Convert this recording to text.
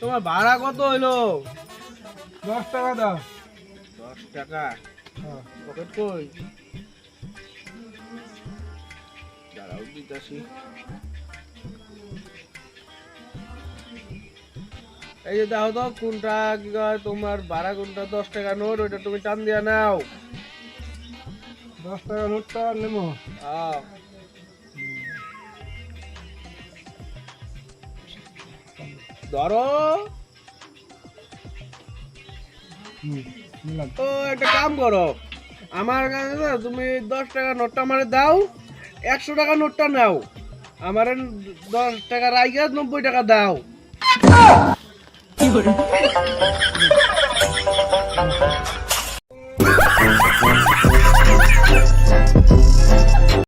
তোমার ভাড়া কত হইলো? 10 টাকা দাও। 10 টাকা। হ্যাঁ। পকেট কই? দাঁড়াও দিতাছি। এই যে দাও তো কোনটা কি কয় তোমার ভাড়া কোনটা 10 টাকা নোট ওইটা তুমি টান দিয়া নাও। 10 টাকা নোটটা নেবো। ধরো। নিলাম। তো একটা কাম করো, আমার কাছে না তুমি 10 টাকা নোটটা আমারে দাও, 100 টাকা নোটটা নাও, আমারে 10 টাকা রাইগা 90 টাকা দাও। কি